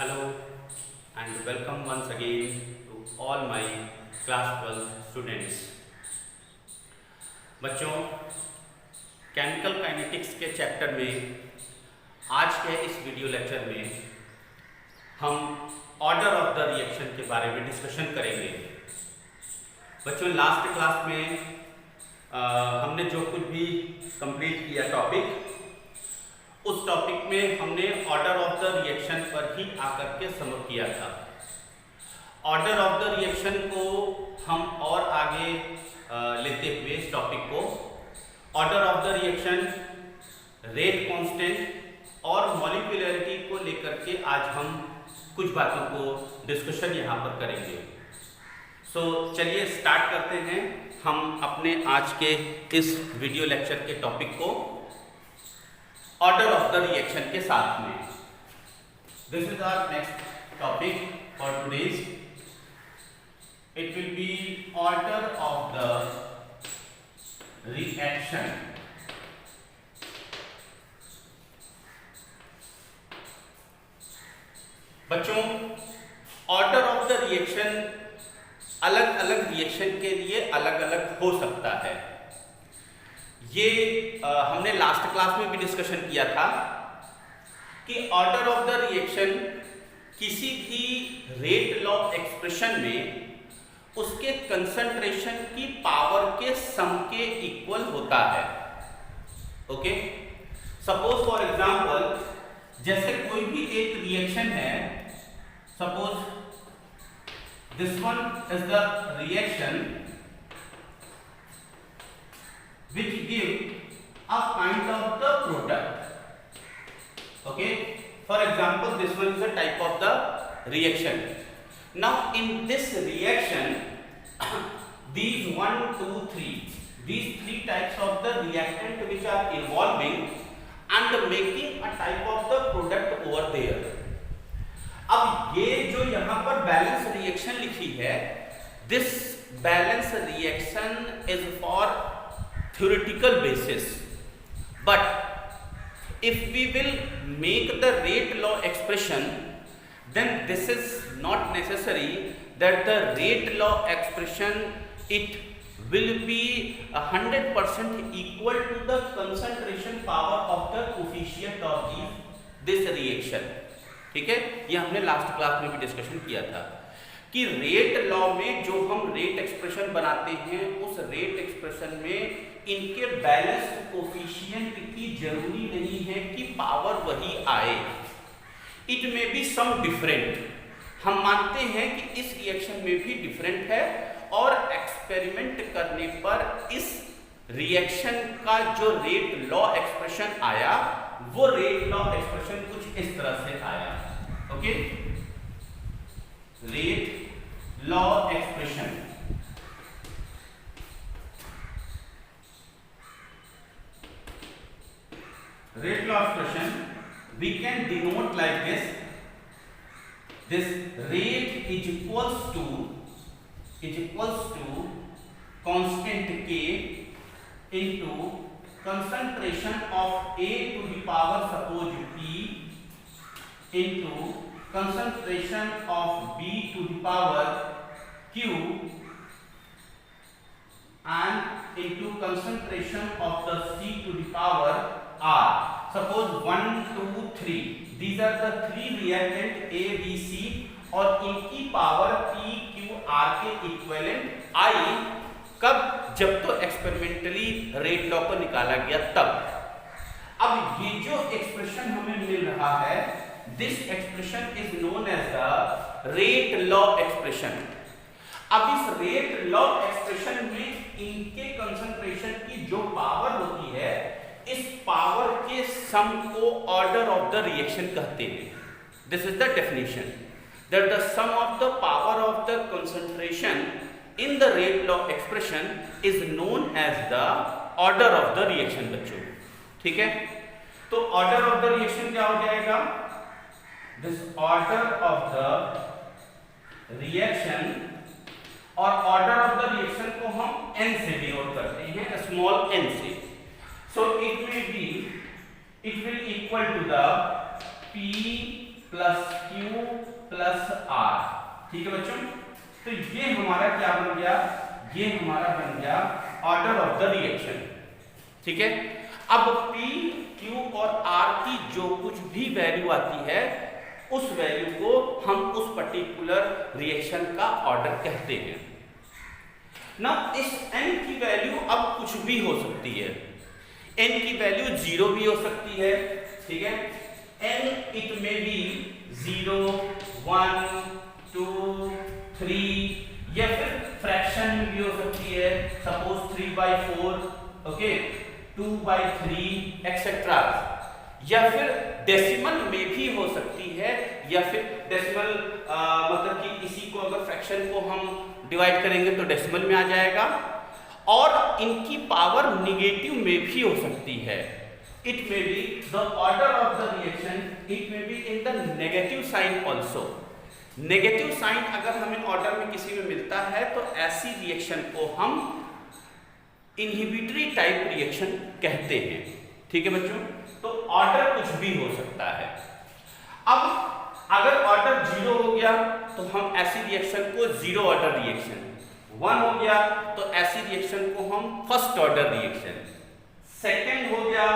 Hello and welcome once again to all my class 12 students. बच्चों, chemical kinetics के chapter में आज के इस वीडियो लेक्चर में हम ऑर्डर ऑफ द रिएक्शन के बारे में डिस्कशन करेंगे। बच्चों, लास्ट क्लास में हमने जो कुछ भी कंप्लीट किया टॉपिक, उस टॉपिक में हमने ऑर्डर ऑफ द रिएक्शन पर ही आकर के समझ किया था। ऑर्डर ऑफ द रिएक्शन को हम और आगे लेते हुए इस टॉपिक को order of the reaction, rate constant और मॉलिक्यूलरिटी को लेकर के आज हम कुछ बातों को डिस्कशन यहाँ पर करेंगे। चलिए स्टार्ट करते हैं हम अपने आज के इस वीडियो लेक्चर के टॉपिक को ऑर्डर ऑफ द रिएक्शन के साथ में। This is our next topic for today's. It will be order of the reaction. बच्चों, ऑर्डर ऑफ द रिएक्शन अलग अलग रिएक्शन के लिए अलग अलग हो सकता है। ये हमने लास्ट क्लास में भी डिस्कशन किया था कि ऑर्डर ऑफ द रिएक्शन किसी भी रेट लॉ एक्सप्रेशन में उसके कंसंट्रेशन की पावर के सम के इक्वल होता है। ओके, सपोज फॉर एग्जांपल, जैसे कोई भी एक रिएक्शन है, suppose this one is the reaction which give a kind of the product. Okay, for example, this one is a type of the reaction. Now in this reaction these 1 2 3 these three types of the reactant which are involving and making a type of the product over there. अब ये जो यहाँ पर balance reaction लिखी है, this balance reaction is for theoretical basis, but if we will make the rate law expression, then this is not necessary that the rate law expression it will be 100% equal to the concentration power of the coefficient of this reaction. ठीक है, ये हमने last class में भी discussion किया था कि rate law में जो हम रेट एक्सप्रेशन बनाते हैं, उस रेट एक्सप्रेशन में इनके बैलेंस कोफिशिएंट की जरूरी नहीं है कि पावर वही आए। इट में बी सम डिफरेंट। हम मानते हैं कि इस रिएक्शन में भी डिफरेंट है और एक्सपेरिमेंट करने पर इस रिएक्शन का जो रेट लॉ एक्सप्रेशन आया, वो रेट लॉ एक्सप्रेशन कुछ इस तरह से आया। Okay, rate law expression. Rate law expression we can denote like this. This rate is equals to constant K into concentration of A to the power suppose P into concentration of B to the power Q and into concentration of the C to the power R. Suppose 1 2 3 these are the three reactant A B C और इनकी power P Q R के equivalent आई कब? जब तो experimentally rate law को निकाला गया तब। अब ये जो एक्सप्रेशन हमें मिल रहा है, this expression is known as the rate law expression. अब इस रेट लॉ एक्सप्रेशन में इनके कंसंट्रेशन की जो पावर होती है, इस पावर के सम को ऑर्डर ऑफ द रिएक्शन कहते हैं। This is the definition that the sum of the power of the concentration in the rate law expression is known as the order of the reaction. बच्चों, ठीक है, तो order of the reaction क्या हो जाएगा? This order of the reaction, और order of the reaction को हम n से डिनोट करते हैं, स्मॉल n से। So it will equal to the P plus Q plus R। ठीक है बच्चों, तो ये हमारा क्या बन गया, ये हमारा बन गया ऑर्डर ऑफ द रिएक्शन। ठीक है, अब P, Q और R की जो कुछ भी वैल्यू आती है उस वैल्यू को हम उस पर्टिकुलर रिएक्शन का ऑर्डर कहते हैं ना। इस n की वैल्यू अब कुछ भी हो सकती है, n की वैल्यू 0 भी हो सकती है। ठीक है, n इट में बी 0, 1, 2, 3 या फिर फ्रैक्शन में भी हो सकती है, सपोज 3/4, ओके, 2/3 एक्सेट्रा, या फिर डेसिमल में भी हो सकती है, या फिर डेसिमल मतलब कि इसी को अगर फ्रैक्शन को हम डिवाइड करेंगे तो डेसिमल में आ जाएगा, और इनकी पावर निगेटिव में भी हो सकती है। It may be the order of the reaction, it may be in the negative sign also. Negative sign अगर हमें ऑर्डर में किसी में मिलता है तो ऐसी रिएक्शन को हम इनहिबिटरी टाइप रिएक्शन कहते हैं। ठीक है बच्चों, तो ऑर्डर कुछ भी हो सकता है। अब अगर ऑर्डर 0 हो गया तो हम ऐसी रिएक्शन को जीरो ऑर्डर रिएक्शन, 1 हो गया तो ऐसी रिएक्शन को हम फर्स्ट ऑर्डर रिएक्शन, सेकेंड हो गया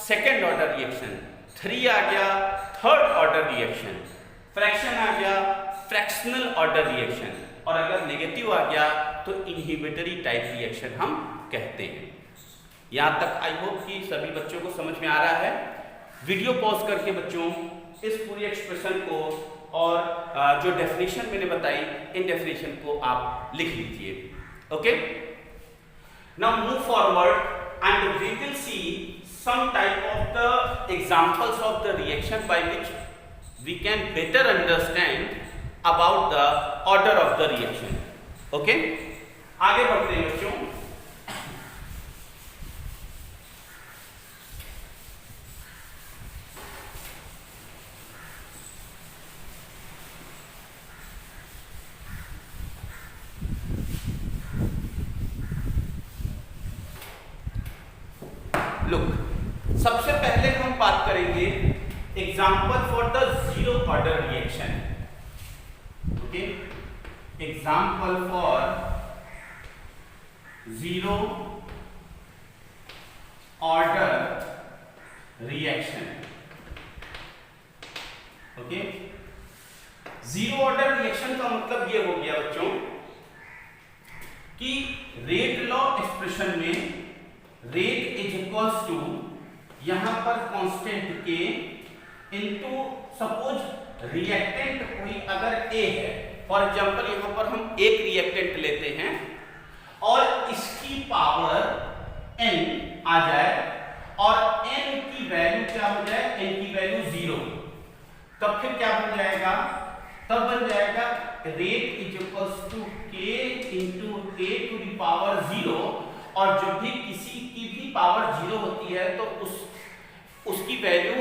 सेकेंड ऑर्डर रिएक्शन, 3 आ गया थर्ड ऑर्डर रिएक्शन, फ्रैक्शन आ गया फ्रैक्शनल ऑर्डर रिएक्शन, और अगर नेगेटिव आ गया तो इनहिबिटरी टाइप रिएक्शन हम कहते हैं। यहाँ तक आई होप कि सभी बच्चों को समझ में आ रहा है। वीडियो पॉज करके बच्चों इस पूरी एक्सप्रेशन को और जो डेफिनेशन मैंने बताई इन डेफिनेशन को आप लिख लीजिए। Okay, now move forward and we will see some type of the examples of the reaction by which we can better understand about the order of the reaction. Okay, आगे बढ़ते हैं बच्चों। Look, सबसे पहले हम बात करेंगे example for the zero order reaction. Okay, example for zero order reaction. Okay, zero order reaction का मतलब ये हो गया बच्चों कि रेट लॉ एक्सप्रेशन में रेट इज इक्वल्स टू यहां पर कांस्टेंट के इनटू सपोज रिएक्टेंट कोई अगर ए है, फॉर एग्जांपल यहां पर हम एक रिएक्टेंट लेते हैं और इसकी पावर n आ जाए और n की वैल्यू क्या हो जाए, n की वैल्यू 0, तब फिर क्या बन जाएगा, तब बन जाएगा rate is equals to k into a to the power 0। और जब भी किसी की भी पावर 0 होती है तो उसकी वैल्यू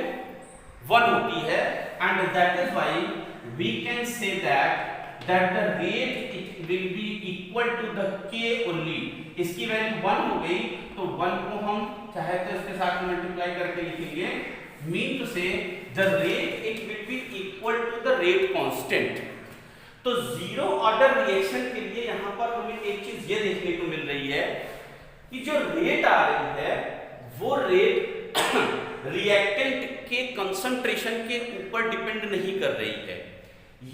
1 होती है, and that is why we can say that the rate it will be equal to the k only. इसकी वैल्यू 1 हो गई तो 1 को हम चाहे तो इसके साथ मल्टीप्लाई करके लिखेंगे, mean to say the rate it will be equal to the rate constant. तो जीरो ऑर्डर रिएक्शन के लिए यहां पर हमें एक चीज ये देखने को मिल रही है कि जो रेट आ रही है वो रेट रिएक्टेंट के कंसंट्रेशन के ऊपर डिपेंड नहीं कर रही है।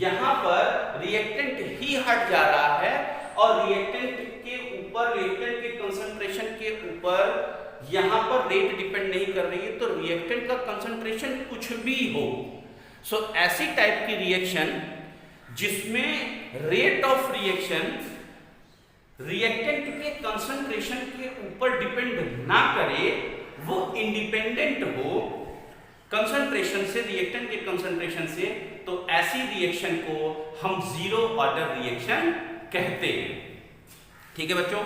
यहां पर रिएक्टेंट ही हट जा रहा है और रिएक्टेंट के ऊपर, रिएक्टेंट के कंसंट्रेशन के ऊपर यहां पर रेट डिपेंड नहीं कर रही है, तो रिएक्टेंट का कंसंट्रेशन कुछ भी हो। सो ऐसी टाइप की रिएक्शन जिसमें रेट ऑफ रिएक्शन रिएक्टेंट के कंसंट्रेशन के ऊपर डिपेंड ना करे, वो इंडिपेंडेंट हो कंसंट्रेशन से, रिएक्टेंट के कंसंट्रेशन से, तो ऐसी रिएक्शन को हम जीरो ऑर्डर रिएक्शन कहते हैं। ठीक है बच्चों,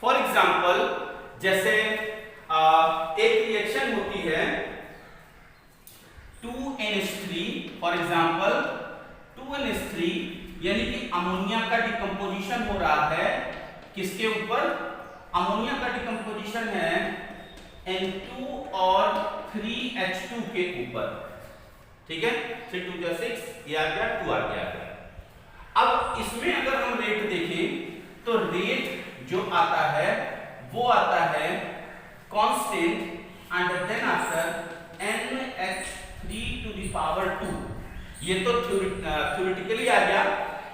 फॉर एग्जांपल जैसे एक रिएक्शन होती है 2NH3, फॉर एग्जांपल 2NH3 यानी कि अमोनिया का डिकम्पोजिशन हो रहा है किसके ऊपर, अमोनिया का डिकम्पोजिशन है N2 और 3H2 के ऊपर। ठीक है, 3 2 जा 6, ये आ गया 2 आ गया। अब इसमें अगर हम रेट देखें तो रेट जो आता है वो आता है constant and then after nh3 ये तो थ्योरेटिकली आ गया,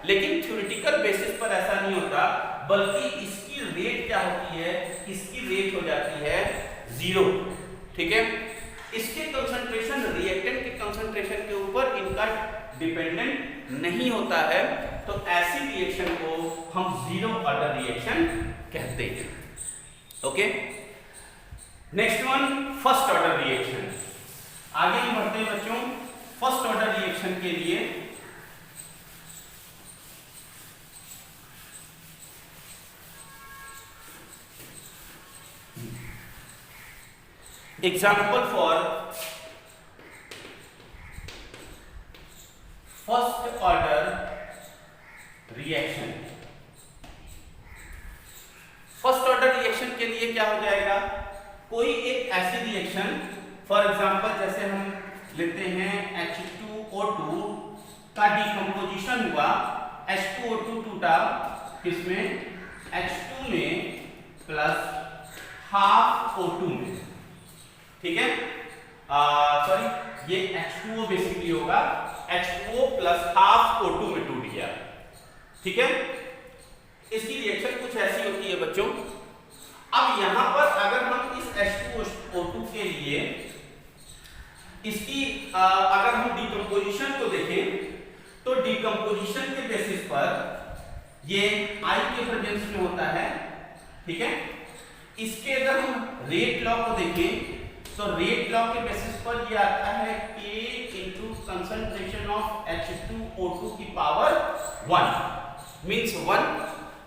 लेकिन थ्योरेटिकल बेसिस पर ऐसा नहीं होता, बल्कि इसकी रेट क्या होती है, इसकी रेट हो जाती है 0। ठीक है, इसके कंसंट्रेशन रिएक्टेंट के कंसंट्रेशन के ऊपर इनका डिपेंडेंट नहीं होता है, तो ऐसी रिएक्शन को हम जीरो ऑर्डर रिएक्शन कहते हैं। Okay, next one first order reaction. आगे हम बढ़ते हैं बच्चों फर्स्ट ऑर्डर रिएक्शन के लिए। Example for first order reaction. First order reaction के लिए क्या हो जाएगा, कोई एक ऐसी रिएक्शन, फॉर एग्जांपल जैसे हम लेते हैं H2O2 का डिकम्पोजिशन हुआ, H2O2 टूटा किसमें, H2 में प्लस हाफ O2 में। ठीक है, सॉरी ये H2O बेसिकली होगा, H2O प्लस हाफ O2 में टूट गया। ठीक है, इसकी रिएक्शन कुछ ऐसी होती है बच्चों। अब यहां पर अगर हम इस H2O2 के लिए इसकी अगर हम डिकम्पोजिशन को देखें तो डिकम्पोजिशन के बेसिस पर ये I के प्रेजेंस में होता है। ठीक है, इसके अगर हम रेट लॉ को देखें तो रेट लॉ के बेसिस पर ये आता है K into concentration of H2O2 की पावर 1 मींस 1।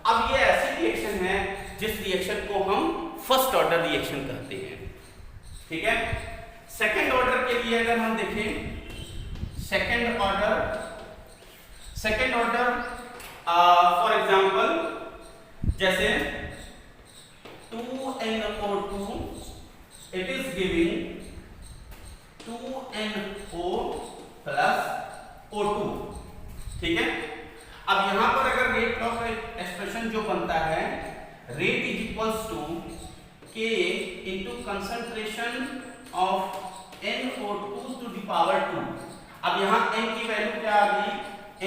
अब ये ऐसी रिएक्शन है जिस रिएक्शन को हम फर्स्ट ऑर्डर रिएक्शन कहते हैं। ठीक है, सेकंड ऑर्डर के लिए अगर हम देखें, सेकंड ऑर्डर फॉर एग्जांपल जैसे 2NO2 it is giving 2NO plus O2। ठीक है, अब यहां पर अगर रेट लॉ का एक्सप्रेशन जो बनता है, rate is equals to K into concentration of NO2 to the power 2। अब यहां n की वैल्यू क्या आ गई,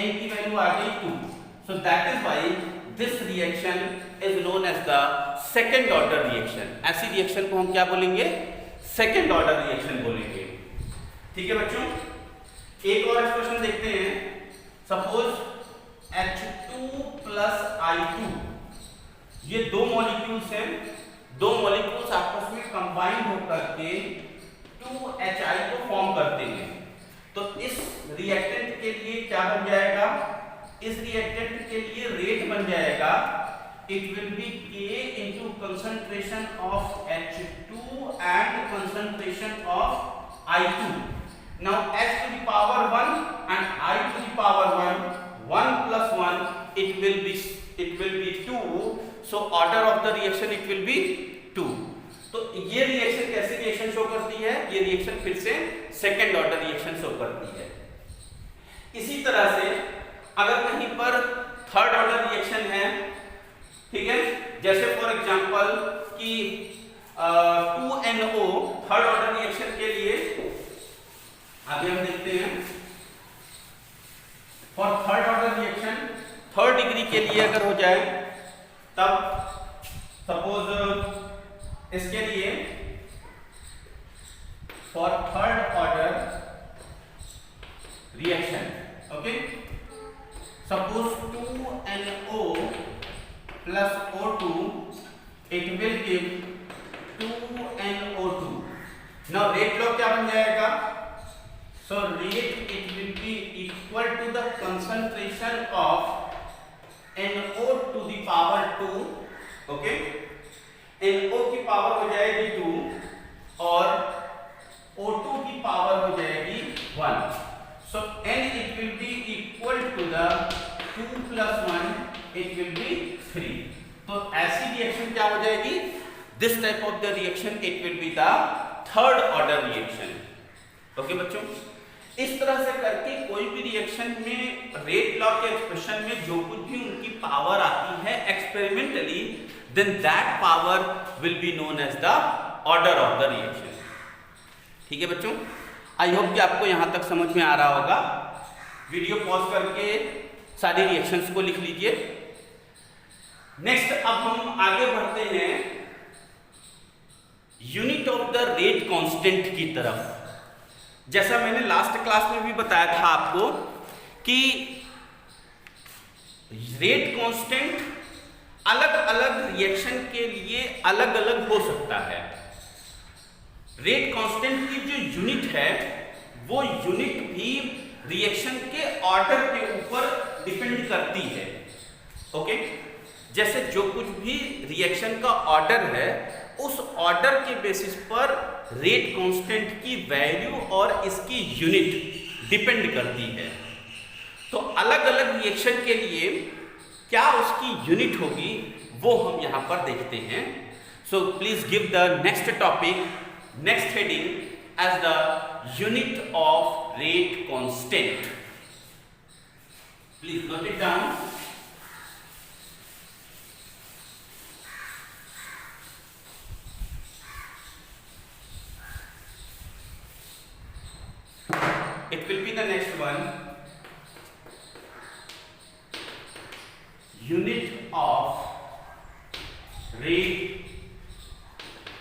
n की वैल्यू आ गई 2, so that is why this reaction is known as the second order reaction. ऐसी रिएक्शन को हम क्या बोलेंगे, सेकंड ऑर्डर रिएक्शन बोलेंगे। ठीक है बच्चों, एक और एक्सप्रेशन देखते हैं। सपोज H2 प्लस I2, ये दो मॉलिक्यूल्स हैं, दो मॉलिक्यूल्स आपस में कंबाइंड होकर के 2HI को फॉर्म करते हैं। तो इस रिएक्टेंट के लिए क्या बन जाएगा, इस रिएक्टेंट के लिए रेट बन जाएगा, it will be K into concentration of H2 and concentration of I2। Now H to the power 1 and I to the power 1 plus 1 it will be 2, so order of the reaction it will be 2। तो ये reaction कैसी reaction show करती है, ये reaction फिर से second order reaction show करती है। इसी तरह से अगर कहीं पर थर्ड ऑर्डर रिएक्शन है, ठीक है, जैसे फॉर एग्जांपल कि 2NO थर्ड ऑर्डर रिएक्शन के लिए आगे हम देखते हैं। For third order reaction, third degree के लिए अगर हो जाए तब सपोज इसके लिए for third order reaction, okay, suppose 2NO plus O2 it will give 2NO2। Now rate law क्या बन जाएगा, so rate it will be equal to the concentration of NO to the power 2, okay, NO की power हो जाएगी 2 और O2 की power हो जाएगी 1, so N it will be equal to the 2 plus 1 it will be 3। तो ऐसी reaction क्या हो जाएगी, this type of the reaction it will be the third order reaction। Okay बच्चों, इस तरह से करके कोई भी रिएक्शन में रेट लॉ के एक्सप्रेशन में जो कुछ भी उनकी पावर आती है experimentally, then that power will be known as the order of the reaction. ठीक है बच्चों, आई होप कि आपको यहां तक समझ में आ रहा होगा। वीडियो पॉज करके सारी रिएक्शंस को लिख लीजिए। नेक्स्ट अब हम आगे बढ़ते हैं unit of the rate constant की तरफ। जैसा मैंने लास्ट क्लास में भी बताया था आपको कि रेट कांस्टेंट अलग अलग रिएक्शन के लिए अलग अलग हो सकता है। रेट कांस्टेंट की जो यूनिट है वो यूनिट भी रिएक्शन के ऑर्डर के ऊपर डिपेंड करती है। ओके, जैसे जो कुछ भी रिएक्शन का ऑर्डर है उस ऑर्डर के बेसिस पर रेट कांस्टेंट की वैल्यू और इसकी यूनिट डिपेंड करती है। तो अलग अलग रिएक्शन के लिए क्या उसकी यूनिट होगी वो हम यहां पर देखते हैं। So please give the next topic, next heading as the unit of rate constant. Please note it down. It will be the next one. Unit of rate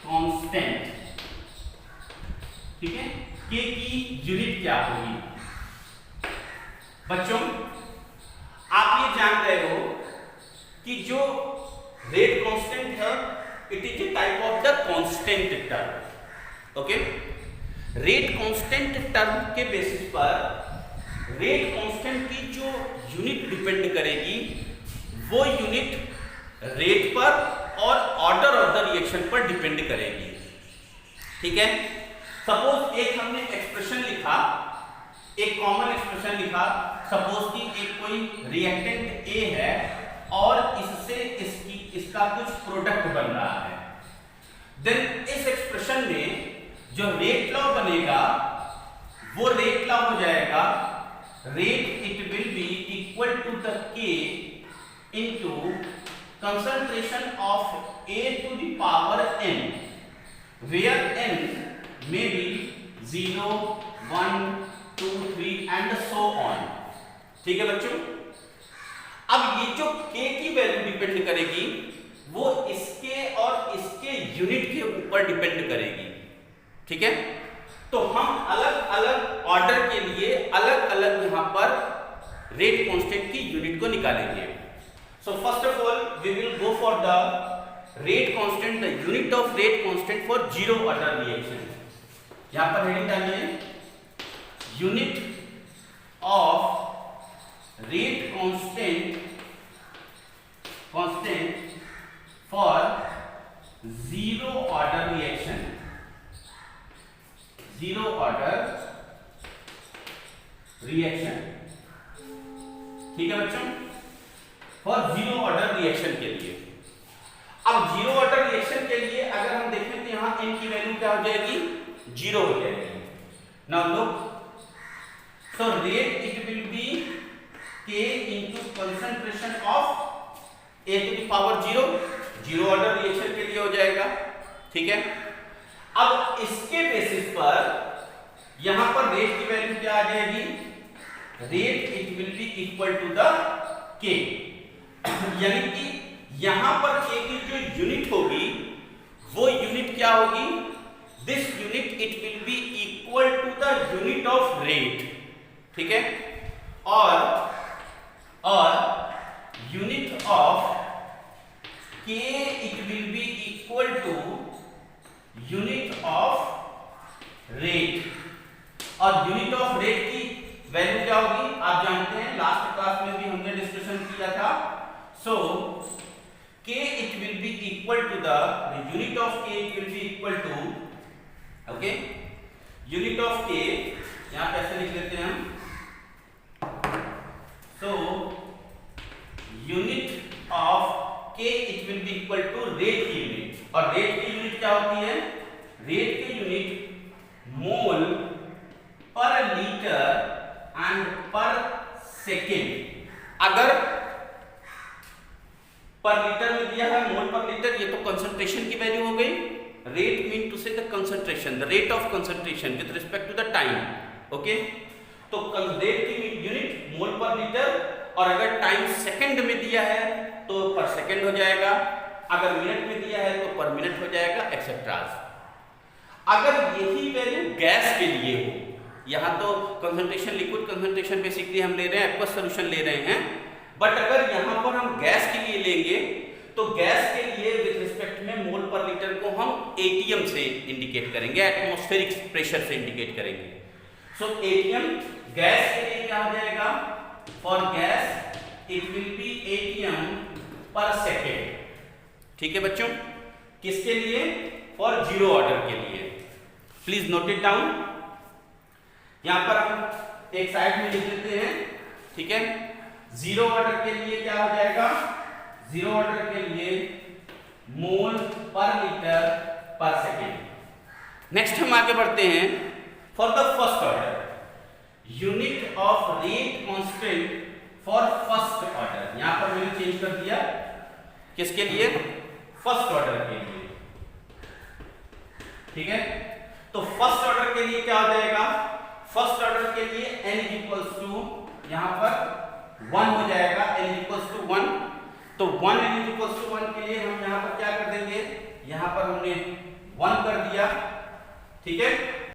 constant. ठीक है, K की यूनिट क्या होगी? बच्चों आप ये जान रहे हो कि जो रेट कांस्टेंट है it is a type of the constant term. Okay, rate constant term के बेसिस पर रेट कांस्टेंट की जो यूनिट डिपेंड करेगी वो यूनिट रेट पर और ऑर्डर ऑफ द रिएक्शन पर डिपेंड करेगी। ठीक है, सपोज एक हमने एक्सप्रेशन लिखा, एक कॉमन एक्सप्रेशन लिखा, सपोज कि एक कोई रिएक्टेंट ए है और इससे इसका कुछ प्रोडक्ट बन रहा है। देन इस एक्सप्रेशन में जो रेट लॉ बनेगा वो रेट लॉ हो जाएगा rate it will be equal to the K into concentration of A to the power n, where n may be 0, 1, 2, 3 and so on। ठीक है बच्चों, अब ये जो k की वैल्यू डिपेंड करेगी वो इसके और इसके यूनिट के ऊपर डिपेंड करेगी। ठीक है, तो हम अलग अलग ऑर्डर के लिए अलग अलग यहां पर रेट कांस्टेंट की यूनिट को निकालेंगे। So first of all we will go for the rate constant, the unit of rate constant for zero order reaction. यहां पर हेडिंग डालिए unit of rate constant for zero order reaction, zero order reaction. ठीक है बच्चों, for zero order reaction के लिए। अब zero order reaction के लिए अगर हम देखें तो यहां n की वैल्यू क्या हो जाएगी? 0 हो जाएगी। Now look, so rate it will be k into concentration of a to the power 0, zero order reaction के लिए हो जाएगा। ठीक है, अब इसके बेसिस पर यहां पर रेट की वैल्यू क्या आ जाएगी? Rate it will be equal to the K, यानी कि यहां पर के की जो यूनिट होगी वो यूनिट क्या होगी? This unit it will be equal to the unit of rate. ठीक है, और unit of K it will be equal to unit of rate, और यूनिट ऑफ रेट की वैल्यू क्या होगी? आप जानते हैं लास्ट क्लास में भी हमने डिस्कशन किया था। सो k it will be equal to the unit of k it will be equal to, okay, unit of k यहां पे ऐसे लिख लेते हैं हम। so unit of k it will be equal to rate की यूनिट, और रेट की यूनिट क्या होती है? रेट की unit mole per litre second. अगर पर लीटर में दिया है मोल पर लीटर, ये तो कंसंट्रेशन की वैल्यू हो गई। Rate mean to say the concentration, the rate of concentration with respect to the time. Okay, तो रेट की यूनिट मोल पर लीटर, और अगर टाइम सेकंड में दिया है तो पर सेकंड हो जाएगा, अगर मिनट में दिया है तो पर मिनट हो जाएगा, एक्सेट्रा। अगर यही वैल्यू गैस के लिए हो, यहाँ तो कंसंट्रेशन लिक्विड कंसंट्रेशन बेसिकली हम ले रहे हैं, एक्वस सॉल्यूशन ले रहे हैं, बट अगर यहाँ पर हम गैस के लिए लेंगे तो गैस के लिए विद रिस्पेक्ट में मोल पर लीटर को हम एटीएम से इंडिकेट करेंगे, एटमॉस्फेरिक प्रेशर से इंडिकेट करेंगे। सो एटीएम गैस के लिए क्या हो जाएगा, for gas it will B ATM पर सेकेंड। ठीक है बच्चों, किसके लिए, फॉर जीरो ऑर्डर के लिए। Please note it down. यहां पर हम एक साइड में लिख लेते हैं, ठीक है। जीरो ऑर्डर के लिए क्या हो जाएगा, जीरो ऑर्डर के लिए मोल पर लीटर पर सेकेंड। नेक्स्ट हम आगे बढ़ते हैं, for the first order unit of rate constant for first order. यहां पर मैंने चेंज कर दिया, किसके लिए, फर्स्ट ऑर्डर के लिए, ठीक है। तो फर्स्ट ऑर्डर के लिए क्या हो जाएगा, फर्स्ट ऑर्डर के लिए n इक्वल्स टू यहां पर 1 हो जाएगा, n इक्वल्स टू 1। तो 1 n इक्वल्स टू 1 के लिए हम यहां पर क्या कर देंगे, यहां पर हमने 1 कर दिया, ठीक है।